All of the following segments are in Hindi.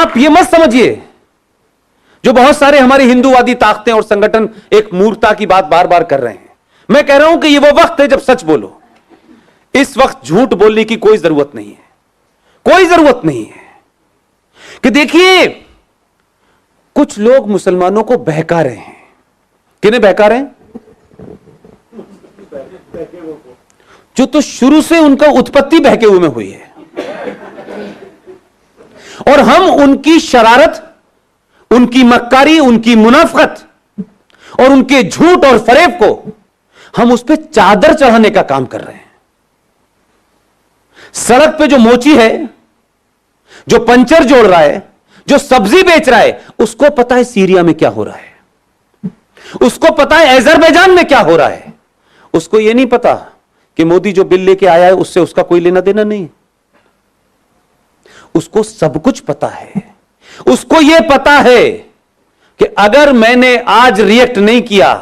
आप ये मत समझिए, जो बहुत सारे हमारी हिंदूवादी ताकतें और संगठन एक मूर्खता की बात बार बार कर रहे हैं। मैं कह रहा हूं कि ये वो वक्त है जब सच बोलो। इस वक्त झूठ बोलने की कोई जरूरत नहीं है, कोई जरूरत नहीं है। कि देखिए, कुछ लोग मुसलमानों को बहका रहे हैं। किन्हें बहका रहे हैं? जो तो शुरू से उनका उत्पत्ति बहके हुए में हुई है, और हम उनकी शरारत, उनकी मक्कारी, उनकी मुनाफकत और उनके झूठ और फरेब को हम उस पर चादर चढ़ाने का काम कर रहे हैं। सड़क पे जो मोची है, जो पंचर जोड़ रहा है, जो सब्जी बेच रहा है, उसको पता है सीरिया में क्या हो रहा है, उसको पता है अजरबैजान में क्या हो रहा है। उसको यह नहीं पता कि मोदी जो बिल लेके आया है उससे उसका कोई लेना देना नहीं। उसको सब कुछ पता है। उसको यह पता है कि अगर मैंने आज रिएक्ट नहीं किया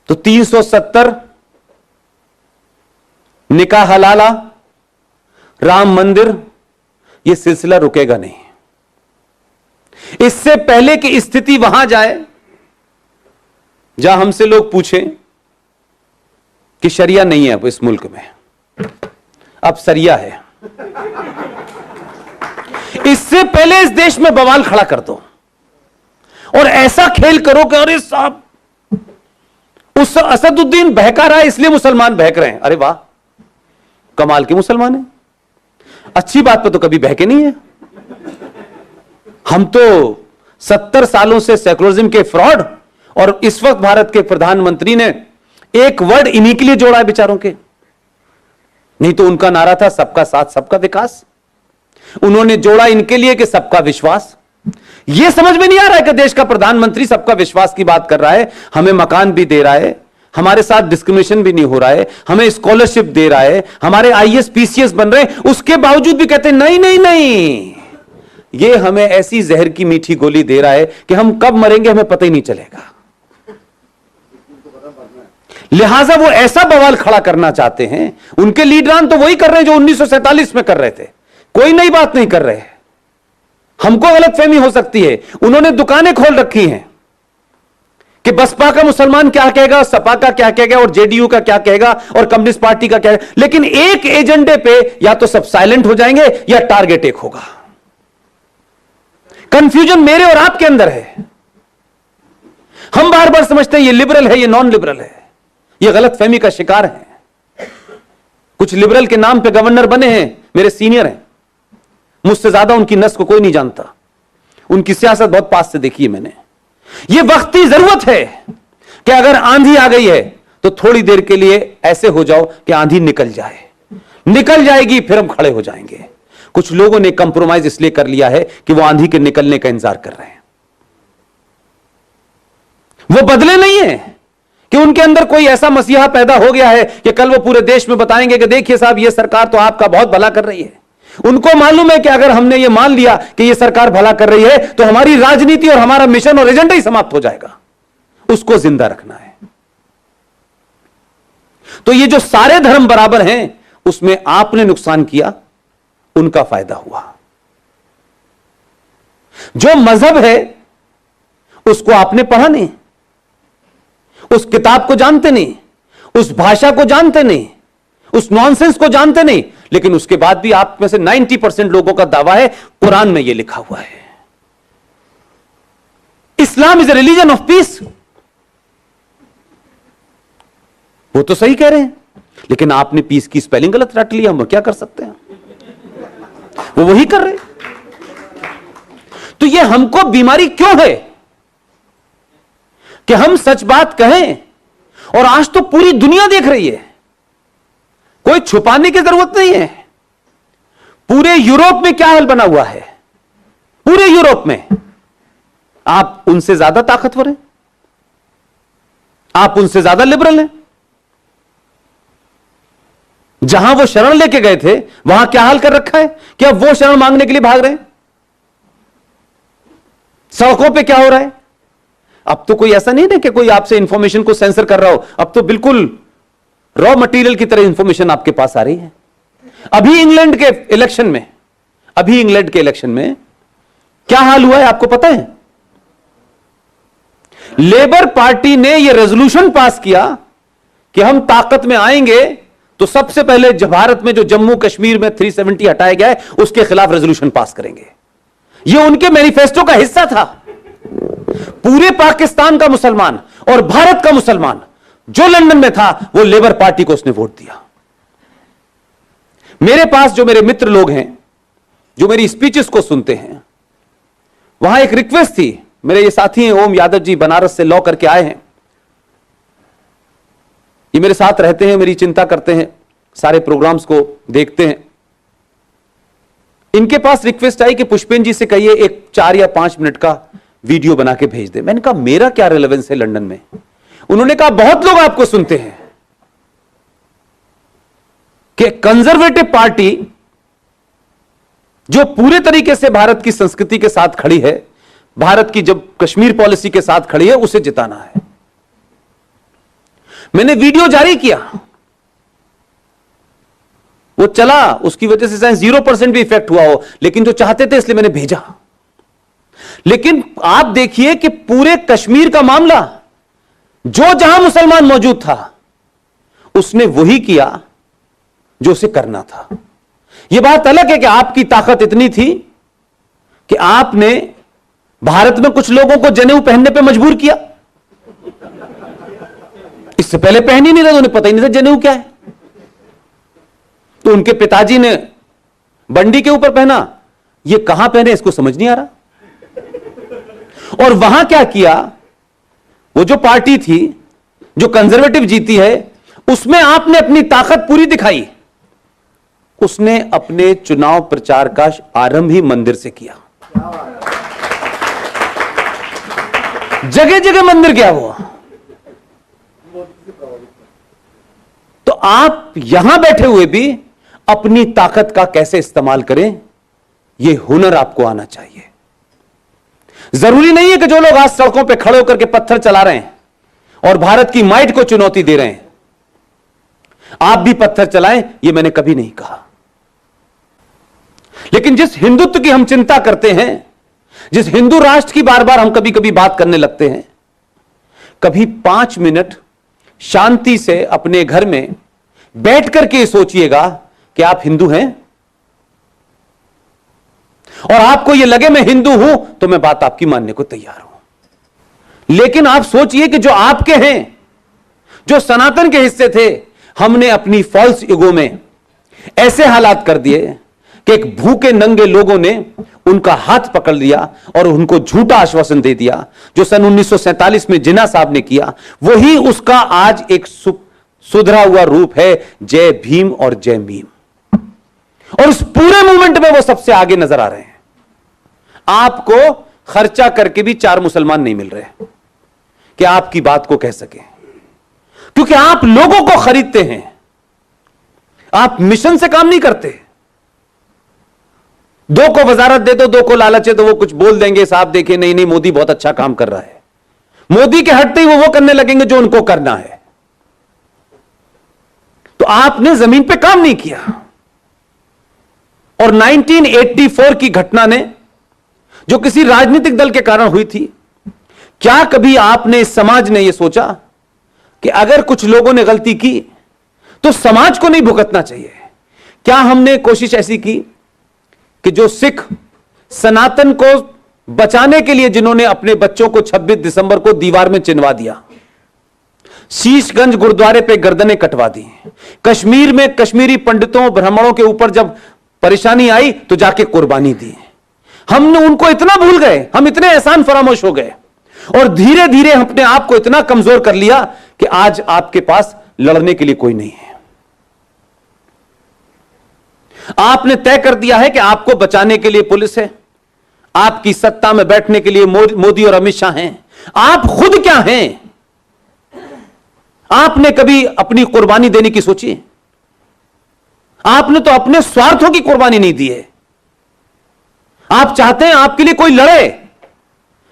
तो 370 निकाह हलाला, राम मंदिर, यह सिलसिला रुकेगा नहीं। इससे पहले कि स्थिति वहां जाए जहां हमसे लोग पूछें कि शरिया नहीं है अब इस मुल्क में, अब सरिया है, इससे पहले इस देश में बवाल खड़ा कर दो और ऐसा खेल करो कि अरे साहब, उस असदुद्दीन बहका रहा है इसलिए मुसलमान बहक रहे हैं। अरे वाह, कमाल के मुसलमान हैं। अच्छी बात पे तो कभी बहके नहीं है। हम तो 70 सालों से सेकुलरिज्म के फ्रॉड, और इस वक्त भारत के प्रधानमंत्री ने एक वर्ड इन्हीं के लिए जोड़ा है बेचारों के। नहीं तो उनका नारा था सबका साथ सबका विकास, उन्होंने जोड़ा इनके लिए कि सबका विश्वास। यह समझ में नहीं आ रहा है कि देश का प्रधानमंत्री सबका विश्वास की बात कर रहा है, हमें मकान भी दे रहा है, हमारे साथ डिस्क्रिमिनेशन भी नहीं हो रहा है, हमें स्कॉलरशिप दे रहा है, हमारे आईएएस पीसीएस बन रहे हैं, उसके बावजूद भी कहते हैं नहीं नहीं नहीं, ये हमें ऐसी जहर की मीठी गोली दे रहा है कि हम कब मरेंगे हमें पता ही नहीं चलेगा। लिहाजा वो ऐसा बवाल खड़ा करना चाहते हैं। उनके लीडरान तो वही कर रहे हैं जो 1947 में कर रहे थे, कोई नई बात नहीं कर रहे। हमको गलतफहमी हो सकती है। उन्होंने दुकानें खोल रखी हैं कि बसपा का मुसलमान क्या कहेगा, सपा का क्या कहेगा, और जेडीयू का क्या कहेगा, और कम्युनिस्ट पार्टी का क्या है। लेकिन एक एजेंडे पे या तो सब साइलेंट हो जाएंगे या टारगेट एक होगा। कंफ्यूजन मेरे और आपके अंदर है। हम बार बार समझते हैं ये लिबरल है, ये नॉन लिबरल है। ये गलतफहमी का शिकार है। कुछ लिबरल के नाम पे गवर्नर बने हैं, मेरे सीनियर हैं, मुझसे ज्यादा उनकी नस्ल को कोई नहीं जानता। उनकी सियासत बहुत पास से देखी है मैंने। यह वक्ती जरूरत है कि अगर आंधी आ गई है तो थोड़ी देर के लिए ऐसे हो जाओ कि आंधी निकल जाए, निकल जाएगी फिर हम खड़े हो जाएंगे। कुछ लोगों ने कंप्रोमाइज इसलिए कर लिया है कि वो आंधी के निकलने का इंतजार कर रहे हैं। वो बदले नहीं है कि उनके अंदर कोई ऐसा मसीहा पैदा हो गया है कि कल वो पूरे देश में बताएंगे कि देखिए साहब ये सरकार तो आपका बहुत भला कर रही है। उनको मालूम है कि अगर हमने ये मान लिया कि ये सरकार भला कर रही है तो हमारी राजनीति और हमारा मिशन और एजेंडा ही समाप्त हो जाएगा। उसको जिंदा रखना है। तो ये जो सारे धर्म बराबर हैं उसमें आपने नुकसान किया, उनका फायदा हुआ। जो मजहब है उसको आपने पढ़ा नहीं, उस किताब को जानते नहीं, उस भाषा को जानते नहीं, उस नॉनसेंस को जानते नहीं, लेकिन उसके बाद भी आप में से 90% लोगों का दावा है कुरान में यह लिखा हुआ है, Islam is a religion of peace. वो तो सही कह रहे हैं, लेकिन आपने पीस की स्पेलिंग गलत रट लिया। हम क्या कर सकते हैं, वो वही कर रहे। तो ये हमको बीमारी क्यों है कि हम सच बात कहें, और आज तो पूरी दुनिया देख रही है, कोई छुपाने की जरूरत नहीं है। पूरे यूरोप में क्या हाल बना हुआ है, पूरे यूरोप में आप उनसे ज्यादा ताकतवर हैं, आप उनसे ज्यादा लिबरल हैं। जहां वो शरण लेके गए थे वहां क्या हाल कर रखा है कि अब वो शरण मांगने के लिए भाग रहे हैं। सड़कों पे क्या हो रहा है, अब तो कोई ऐसा नहीं है कि कोई आपसे इंफॉर्मेशन को सेंसर कर रहा हो, अब तो बिल्कुल रॉ मटेरियल की तरह इंफॉर्मेशन आपके पास आ रही है। अभी इंग्लैंड के इलेक्शन में अभी इंग्लैंड के इलेक्शन में क्या हाल हुआ है आपको पता है? लेबर पार्टी ने यह रेजोल्यूशन पास किया कि हम ताकत में आएंगे तो सबसे पहले भारत में जो जम्मू कश्मीर में 370 हटाया गया है उसके खिलाफ रेजोल्यूशन पास करेंगे। यह उनके मैनिफेस्टो का हिस्सा था। पूरे पाकिस्तान का मुसलमान और भारत का मुसलमान जो लंदन में था वो लेबर पार्टी को उसने वोट दिया। मेरे पास जो मेरे मित्र लोग हैं जो मेरी स्पीचेस को सुनते हैं, वहां एक रिक्वेस्ट थी। मेरे ये साथी हैं ओम यादव जी, बनारस से लॉ करके आए हैं, ये मेरे साथ रहते हैं, मेरी चिंता करते हैं, सारे प्रोग्राम्स को देखते हैं। इनके पास रिक्वेस्ट आई कि पुष्पेन जी से कहिए एक 4 या 5 मिनट का वीडियो बना के भेज दे। मैंने कहा मेरा क्या रिलेवेंस है लंदन में? उन्होंने कहा बहुत लोग आपको सुनते हैं कि कंजर्वेटिव पार्टी जो पूरे तरीके से भारत की संस्कृति के साथ खड़ी है, भारत की जब कश्मीर पॉलिसी के साथ खड़ी है, उसे जिताना है। मैंने वीडियो जारी किया, वो चला, उसकी वजह से 0% भी इफेक्ट हुआ हो, लेकिन जो चाहते थे इसलिए मैंने भेजा। लेकिन आप देखिए कि पूरे कश्मीर का मामला जो जहां मुसलमान मौजूद था उसने वही किया जो उसे करना था। यह बात अलग है कि आपकी ताकत इतनी थी कि आपने भारत में कुछ लोगों को जनेऊ पहनने पे मजबूर किया। इससे पहले पहन ही नहीं रहे, उन्हें पता ही नहीं था जनेऊ क्या है। तो उनके पिताजी ने बंडी के ऊपर पहना, ये कहां पहने इसको समझ नहीं आ रहा। और वहां क्या किया, वो जो पार्टी थी जो कंजर्वेटिव जीती है उसमें आपने अपनी ताकत पूरी दिखाई। उसने अपने चुनाव प्रचार का आरंभ ही मंदिर से किया। जगह जगह मंदिर गया वो। तो आप यहां बैठे हुए भी अपनी ताकत का कैसे इस्तेमाल करें, यह हुनर आपको आना चाहिए। जरूरी नहीं है कि जो लोग आज सड़कों पे खड़े होकर के पत्थर चला रहे हैं और भारत की माइट को चुनौती दे रहे हैं, आप भी पत्थर चलाएं, यह मैंने कभी नहीं कहा। लेकिन जिस हिंदुत्व की हम चिंता करते हैं, जिस हिंदू राष्ट्र की बार बार हम कभी कभी बात करने लगते हैं, कभी 5 मिनट शांति से अपने घर में बैठ करके सोचिएगा कि आप हिंदू हैं, और आपको यह लगे मैं हिंदू हूं तो मैं बात आपकी मानने को तैयार हूं। लेकिन आप सोचिए कि जो आपके हैं, जो सनातन के हिस्से थे, हमने अपनी फॉल्स ईगो में ऐसे हालात कर दिए कि एक भूखे नंगे लोगों ने उनका हाथ पकड़ लिया और उनको झूठा आश्वासन दे दिया। जो सन 1947 में जिन्ना साहब ने किया, वही उसका आज एक सुधरा हुआ रूप है, जय भीम और जय मीम। और इस पूरे मूवमेंट में वो सबसे आगे नजर आ रहे हैं। आपको खर्चा करके भी 4 मुसलमान नहीं मिल रहे कि आपकी बात को कह सके, क्योंकि आप लोगों को खरीदते हैं, आप मिशन से काम नहीं करते। 2 को वजारत दे दो, 2 को लालच है तो वो कुछ बोल देंगे, साहब देखिए नहीं नहीं मोदी बहुत अच्छा काम कर रहा है। मोदी के हटते ही वो करने लगेंगे जो उनको करना है। तो आपने जमीन पे काम नहीं किया। और 1984 की घटना ने जो किसी राजनीतिक दल के कारण हुई थी, क्या कभी आपने, इस समाज ने यह सोचा कि अगर कुछ लोगों ने गलती की तो समाज को नहीं भुगतना चाहिए? क्या हमने कोशिश ऐसी की कि जो सिख सनातन को बचाने के लिए जिन्होंने अपने बच्चों को 26 दिसंबर को दीवार में चिनवा दिया, शीशगंज गुरुद्वारे पे गर्दनें कटवा दी, कश्मीर में कश्मीरी पंडितों ब्राह्मणों के ऊपर जब परेशानी आई तो जाके कुर्बानी दी, हमने उनको इतना भूल गए, हम इतने एहसान फरामोश हो गए और धीरे धीरे अपने आप को इतना कमजोर कर लिया कि आज आपके पास लड़ने के लिए कोई नहीं है। आपने तय कर दिया है कि आपको बचाने के लिए पुलिस है, आपकी सत्ता में बैठने के लिए मोदी और अमित शाह हैं। आप खुद क्या हैं? आपने कभी अपनी कुर्बानी देने की सोची? आपने तो अपने स्वार्थों की कुर्बानी नहीं दी है। आप चाहते हैं आपके लिए कोई लड़े,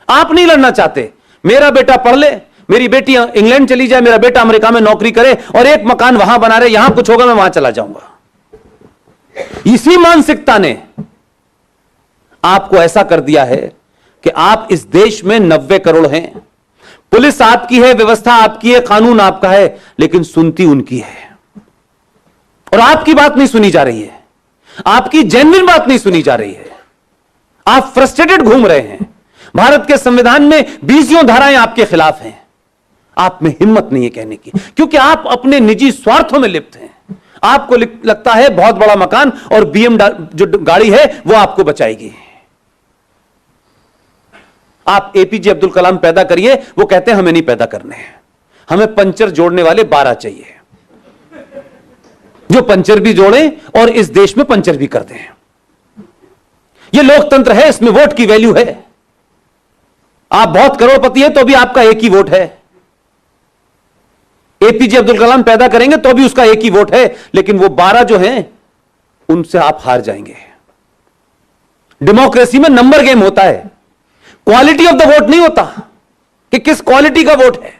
आप नहीं लड़ना चाहते। मेरा बेटा पढ़ ले, मेरी बेटी इंग्लैंड चली जाए, मेरा बेटा अमेरिका में नौकरी करे और एक मकान वहां बना रहे, यहां कुछ होगा मैं वहां चला जाऊंगा। इसी मानसिकता ने आपको ऐसा कर दिया है कि आप इस देश में 90 करोड़ हैं, पुलिस आपकी है, व्यवस्था आपकी है, कानून आपका है, लेकिन सुनती उनकी है। और आपकी बात नहीं सुनी जा रही है, आपकी जेन्युइन बात नहीं सुनी जा रही है। आप फ्रस्ट्रेटेड घूम रहे हैं। भारत के संविधान में 20 धाराएं आपके खिलाफ हैं। आप में हिम्मत नहीं है कहने की, क्योंकि आप अपने निजी स्वार्थों में लिप्त हैं। आपको लगता है बहुत बड़ा मकान और बीएम जो गाड़ी है वो आपको बचाएगी। आप एपीजे अब्दुल कलाम पैदा करिए, वो कहते हैं हमें नहीं पैदा करने हैं, हमें पंचर जोड़ने वाले 12 चाहिए, जो पंचर भी जोड़ें और इस देश में पंचर भी कर दें। यह लोकतंत्र है, इसमें वोट की वैल्यू है। आप बहुत करोड़पति हैं तो भी आपका एक ही वोट है। एपीजे अब्दुल कलाम पैदा करेंगे तो भी उसका एक ही वोट है, लेकिन वो 12 जो हैं उनसे आप हार जाएंगे। डेमोक्रेसी में नंबर गेम होता है, क्वालिटी ऑफ द वोट नहीं होता कि किस क्वालिटी का वोट है।